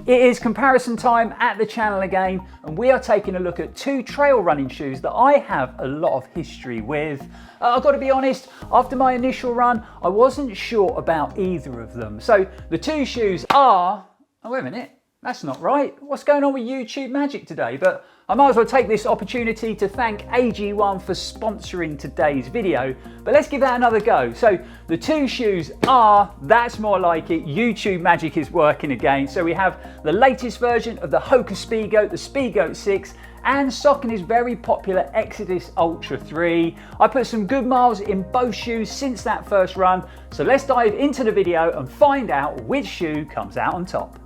It is comparison time at the channel again, and we are taking a look at two trail running shoes that I have a lot of history with. I've got to be honest, after my initial run, I wasn't sure about either of them. So the two shoes are, oh wait a minute, that's not right. What's going on with YouTube magic today? But I might as well take this opportunity to thank AG1 for sponsoring today's video, but let's give that another go. So the two shoes are, that's more like it, YouTube magic is working again. So we have the latest version of the Hoka SPEEDGOAT, the SPEEDGOAT 6, and Saucony's very popular XODUS ULTRA 3. I put some good miles in both shoes since that first run, so let's dive into the video and find out which shoe comes out on top.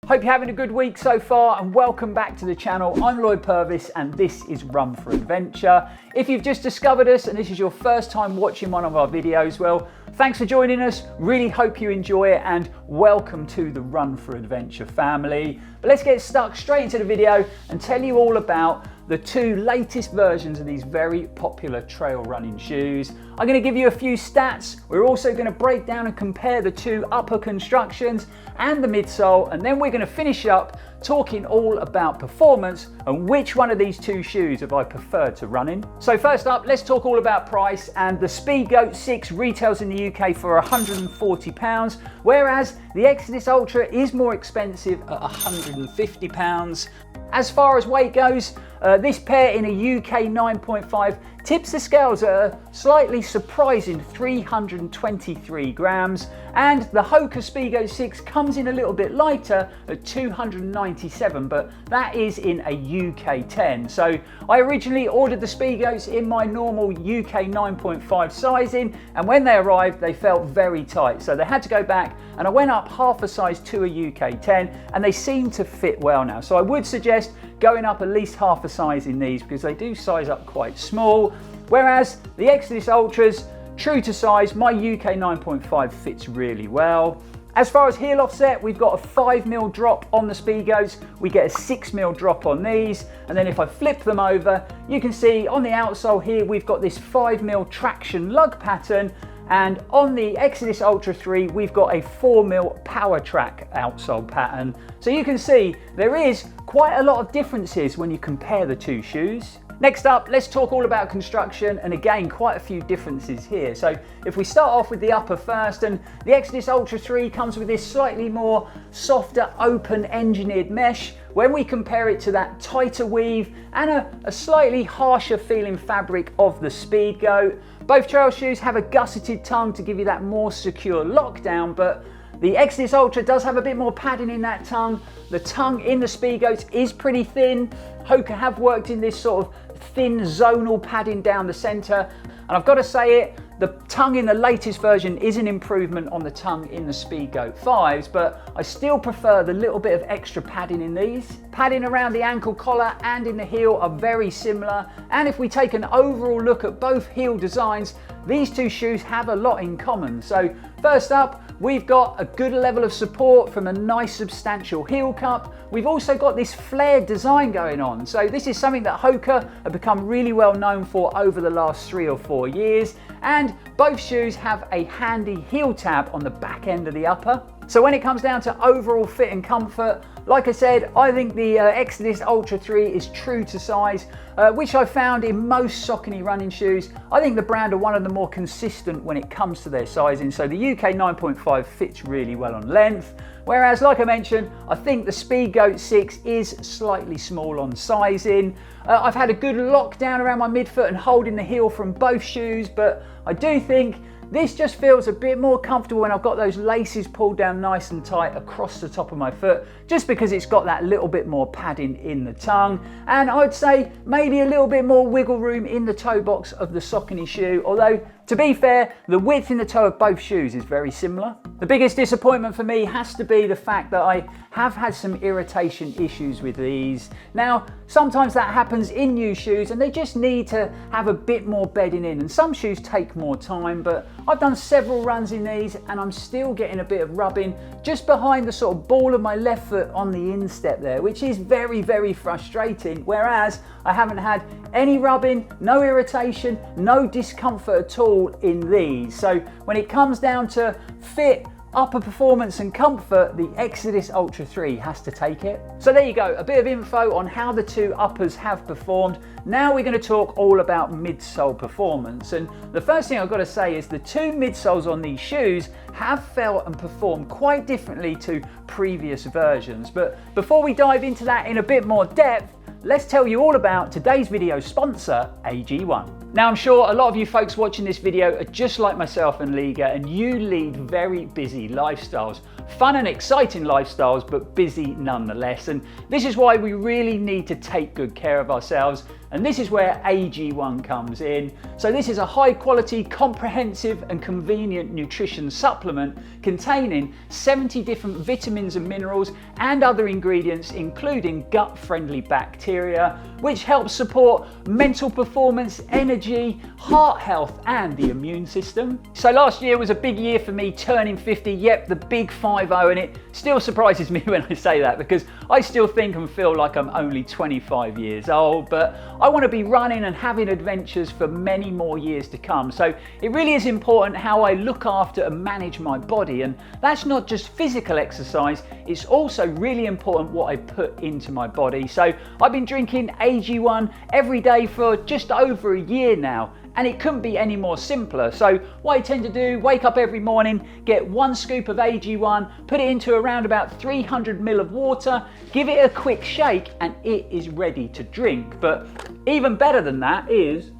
Hope you're having a good week so far, and welcome back to the channel. I'm Lloyd Purvis and this is Run4Adventure. If you've just discovered us and this is your first time watching one of our videos, well, thanks for joining us. Really hope you enjoy it and welcome to the Run4Adventure family. But let's get stuck straight into the video and tell you all about the two latest versions of these very popular trail running shoes. I'm going to give you a few stats. We're also going to break down and compare the two upper constructions and the midsole, and then we're going to finish up talking all about performance and which one of these two shoes have I preferred to run in. So first up, let's talk all about price, and the SPEEDGOAT 6 retails in the UK for £140, whereas the XODUS Ultra is more expensive at £150. As far as weight goes, this pair in a UK 9.5 tips the scales at a slightly surprising 323 grams, and the Hoka SPEEDGOAT 6 comes in a little bit lighter at 297, but that is in a UK 10. So I originally ordered the SPEEDGOATs in my normal UK 9.5 sizing, and when they arrived they felt very tight, so they had to go back, and I went up half a size to a UK 10, and they seem to fit well now. So I would suggest going up at least half a size in these because they do size up quite small, whereas the XODUS Ultras, true to size, my UK 9.5 fits really well. As far as heel offset, we've got a 5mm drop on the SPEEDGOATs, we get a 6mm drop on these, and then if I flip them over, you can see on the outsole here we've got this 5mm traction lug pattern, and on the XODUS Ultra 3 we've got a 4mm power track outsole pattern. So you can see there is quite a lot of differences when you compare the two shoes. Next up, let's talk all about construction, and again quite a few differences here. So if we start off with the upper first, and the XODUS Ultra 3 comes with this slightly more softer open engineered mesh when we compare it to that tighter weave and a slightly harsher feeling fabric of the SPEEDGOAT. Both trail shoes have a gusseted tongue to give you that more secure lockdown, but the XODUS Ultra does have a bit more padding in that tongue. The tongue in the SPEEDGOATs is pretty thin. Hoka have worked in this sort of thin zonal padding down the center, and I've got to say it, the tongue in the latest version is an improvement on the tongue in the SPEEDGOAT 5s, but I still prefer the little bit of extra padding in these. Padding around the ankle collar and in the heel are very similar, and if we take an overall look at both heel designs, these two shoes have a lot in common. So first up, we've got a good level of support from a nice substantial heel cup. We've also got this flared design going on. So this is something that Hoka have become really well known for over the last 3 or 4 years. And both shoes have a handy heel tab on the back end of the upper. So when it comes down to overall fit and comfort, like I said, I think the XODUS Ultra 3 is true to size, which I found in most Saucony running shoes. I think the brand are one of the more consistent when it comes to their sizing. So the UK 9.5 fits really well on length, whereas like I mentioned, I think the SPEEDGOAT 6 is slightly small on sizing. I've had a good lockdown around my midfoot and holding the heel from both shoes, but I do think this just feels a bit more comfortable when I've got those laces pulled down nice and tight across the top of my foot, just because it's got that little bit more padding in the tongue. And I'd say maybe a little bit more wiggle room in the toe box of the Saucony shoe, although To be fair, the width in the toe of both shoes is very similar. The biggest disappointment for me has to be the fact that I have had some irritation issues with these. Now, sometimes that happens in new shoes and they just need to have a bit more bedding in, and some shoes take more time, but I've done several runs in these and I'm still getting a bit of rubbing just behind the sort of ball of my left foot on the instep there, which is very, very frustrating, whereas I haven't had any rubbing, no irritation, no discomfort at all in these. So when it comes down to fit, upper performance and comfort, the XODUS Ultra 3 has to take it. So there you go, a bit of info on how the two uppers have performed. Now we're going to talk all about midsole performance, and the first thing I've got to say is the two midsoles on these shoes have felt and performed quite differently to previous versions. But before we dive into that in a bit more depth, let's tell you all about today's video sponsor, AG1. Now, I'm sure a lot of you folks watching this video are just like myself and Liga, and you lead very busy lifestyles. Fun and exciting lifestyles, but busy nonetheless. And this is why we really need to take good care of ourselves. And this is where AG1 comes in. So this is a high quality, comprehensive and convenient nutrition supplement containing 70 different vitamins and minerals and other ingredients, including gut-friendly bacteria, which helps support mental performance, energy, heart health and the immune system. So last year was a big year for me, turning 50, yep, the big 50, and it still surprises me when I say that because I still think and feel like I'm only 25 years old, but I want to be running and having adventures for many more years to come. So it really is important how I look after and manage my body, and that's not just physical exercise, it's also really important what I put into my body. So I've been drinking AG1 every day for just over a year now, and it couldn't be any more simpler. So what I tend to do, wake up every morning, get 1 scoop of AG1, put it into around about 300 ml of water, give it a quick shake, and it is ready to drink. But even better than that is,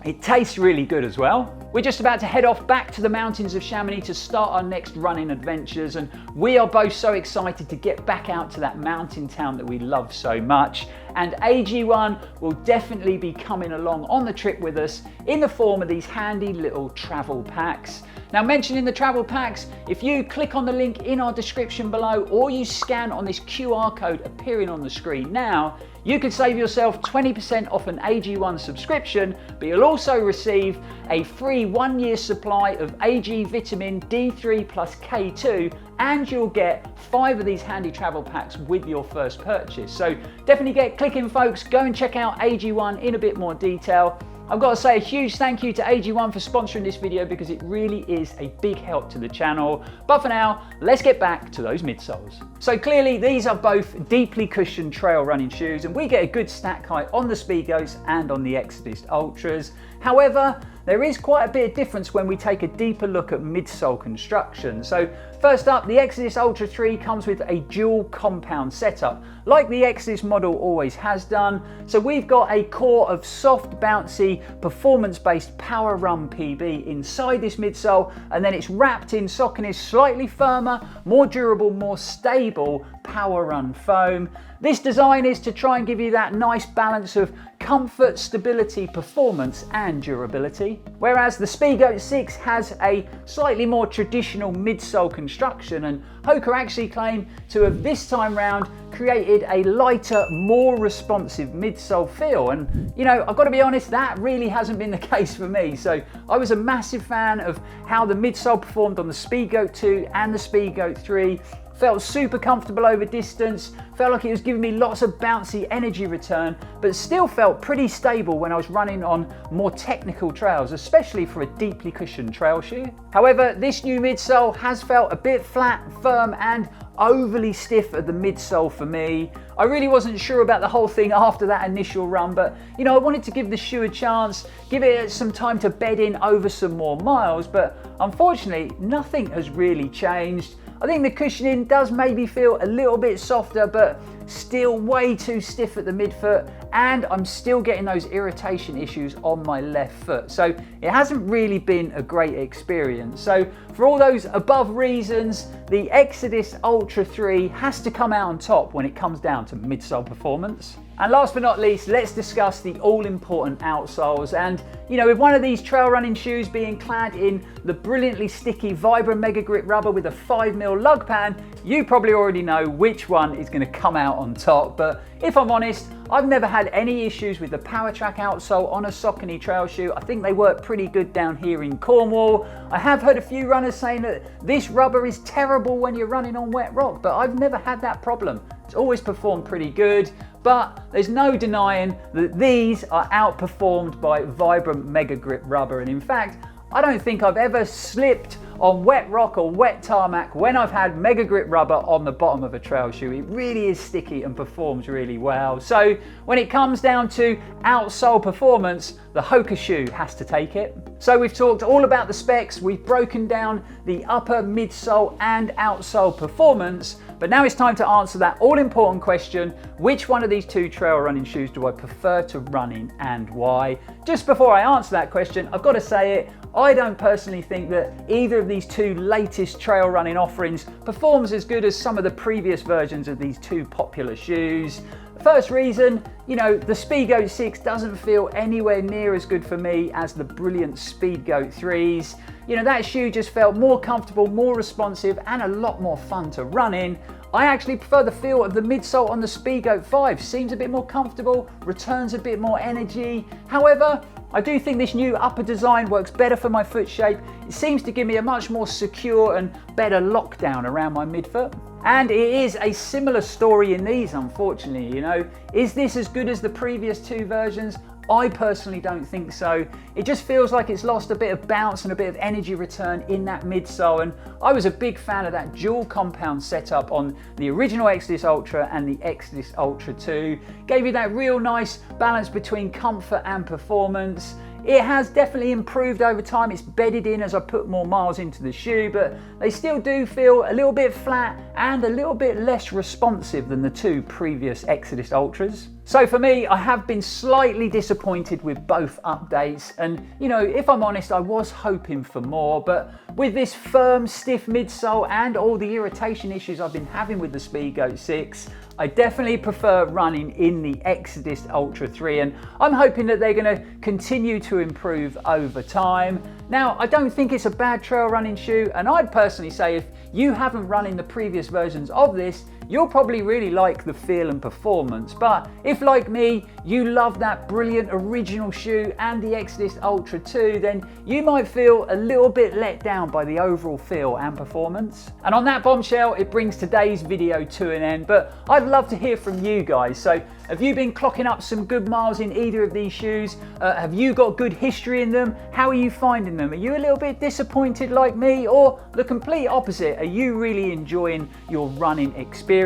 it tastes really good as well. We're just about to head off back to the mountains of Chamonix to start our next running adventures, and we are both so excited to get back out to that mountain town that we love so much. And AG1 will definitely be coming along on the trip with us in the form of these handy little travel packs. Now, mentioning the travel packs, if you click on the link in our description below or you scan on this QR code appearing on the screen now, you can save yourself 20% off an AG1 subscription, but you'll also receive a free 1-year supply of AG vitamin D3 plus K2, and you'll get 5 of these handy travel packs with your first purchase. So definitely get clicking, folks. Go and check out AG1 in a bit more detail. I've got to say a huge thank you to AG1 for sponsoring this video because it really is a big help to the channel. But for now, let's get back to those midsoles. So clearly these are both deeply cushioned trail running shoes, and we get a good stack height on the SPEEDGOATs and on the XODUS Ultras. However, there is quite a bit of difference when we take a deeper look at midsole construction. So first up, the XODUS Ultra 3 comes with a dual compound setup, like the XODUS model always has done. So we've got a core of soft, bouncy, performance-based Power Run PB inside this midsole, and then it's wrapped in Saucony's slightly firmer, more durable, more stable Power Run foam. This design is to try and give you that nice balance of comfort, stability, performance and durability. Whereas the SPEEDGOAT 6 has a slightly more traditional midsole construction, and Hoka actually claim to have this time round created a lighter, more responsive midsole feel. And you know, I've got to be honest, that really hasn't been the case for me. So I was a massive fan of how the midsole performed on the SPEEDGOAT 2 and the SPEEDGOAT 3. Felt super comfortable over distance, felt like it was giving me lots of bouncy energy return, but still felt pretty stable when I was running on more technical trails, especially for a deeply cushioned trail shoe. However, this new midsole has felt a bit flat, firm and overly stiff at the midsole for me. I really wasn't sure about the whole thing after that initial run, but you know, I wanted to give the shoe a chance, give it some time to bed in over some more miles, but unfortunately nothing has really changed. I think the cushioning does maybe feel a little bit softer, but still way too stiff at the midfoot, and I'm still getting those irritation issues on my left foot. So it hasn't really been a great experience. So for all those above reasons, the XODUS Ultra 3 has to come out on top when it comes down to midsole performance. And last but not least, let's discuss the all-important outsoles. And you know, with one of these trail running shoes being clad in the brilliantly sticky Vibram Mega Grip rubber with a 5mm lug pan, you probably already know which one is going to come out on top. But if I'm honest, I've never had any issues with the PowerTrack outsole on a Saucony trail shoe. I think they work pretty good down here in Cornwall. I have heard a few runners saying that this rubber is terrible when you're running on wet rock, but I've never had that problem. It's always performed pretty good, but there's no denying that these are outperformed by Vibram Mega Grip rubber. And in fact, I don't think I've ever slipped on wet rock or wet tarmac when I've had Mega Grip rubber on the bottom of a trail shoe. It really is sticky and performs really well. So when it comes down to outsole performance, the Hoka shoe has to take it. So we've talked all about the specs, we've broken down the upper, midsole and outsole performance, but now it's time to answer that all-important question: which one of these two trail running shoes do I prefer to run in and why? Just before I answer that question, I've got to say it, I don't personally think that either of these two latest trail running offerings performs as good as some of the previous versions of these two popular shoes. First reason, you know, the SPEEDGOAT 6 doesn't feel anywhere near as good for me as the brilliant SPEEDGOAT 3s. You know, that shoe just felt more comfortable, more responsive and a lot more fun to run in. I actually prefer the feel of the midsole on the SPEEDGOAT 5. Seems a bit more comfortable, returns a bit more energy. However, I do think this new upper design works better for my foot shape. It seems to give me a much more secure and better lockdown around my midfoot. And it is a similar story in these, unfortunately. You know, is this as good as the previous two versions? I personally don't think so. It just feels like it's lost a bit of bounce and a bit of energy return in that midsole, and I was a big fan of that dual compound setup on the original XODUS Ultra and the XODUS Ultra 2. Gave you that real nice balance between comfort and performance. It has definitely improved over time. It's bedded in as I put more miles into the shoe, but they still do feel a little bit flat and a little bit less responsive than the two previous XODUS Ultras. So for me, I have been slightly disappointed with both updates, and you know, if I'm honest, I was hoping for more, but with this firm, stiff midsole and all the irritation issues I've been having with the SPEEDGOAT 6, I definitely prefer running in the XODUS Ultra 3, and I'm hoping that they're going to continue to improve over time. Now, I don't think it's a bad trail running shoe, and I'd personally say if you haven't run in the previous versions of this, you'll probably really like the feel and performance. But if, like me, you love that brilliant original shoe and the XODUS Ultra 2, then you might feel a little bit let down by the overall feel and performance. And on that bombshell, it brings today's video to an end, but I'd love to hear from you guys. So have you been clocking up some good miles in either of these shoes? Have you got good history in them? How are you finding them? Are you a little bit disappointed like me, or the complete opposite? Are you really enjoying your running experience?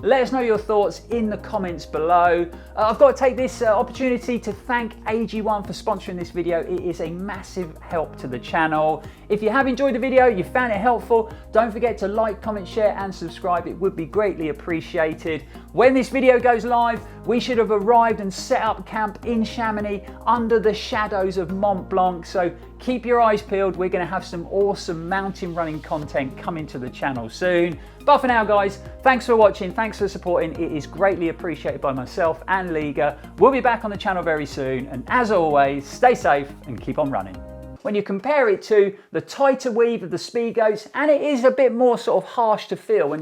Let us know your thoughts in the comments below. I've got to take this opportunity to thank AG1 for sponsoring this video. It is a massive help to the channel. If you have enjoyed the video, you found it helpful, don't forget to like, comment, share and subscribe. It would be greatly appreciated. When this video goes live, we should have arrived and set up camp in Chamonix under the shadows of Mont Blanc. So keep your eyes peeled. We're going to have some awesome mountain running content coming to the channel soon. But for now, guys, thanks for watching. Thanks for supporting. It is greatly appreciated by myself and Liga. We'll be back on the channel very soon. And as always, stay safe and keep on running. When you compare it to the tighter weave of the SPEEDGOATs, and it is a bit more sort of harsh to feel when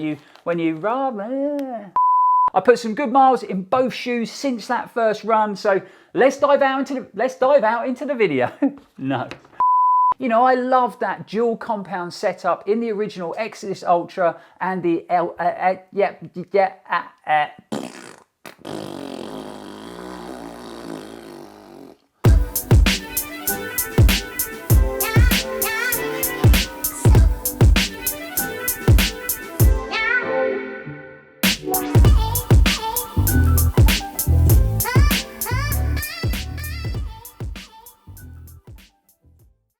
you run. I put some good miles in both shoes since that first run. So let's dive out into the video. No. You know, I love that dual compound setup in the original XODUS Ultra and the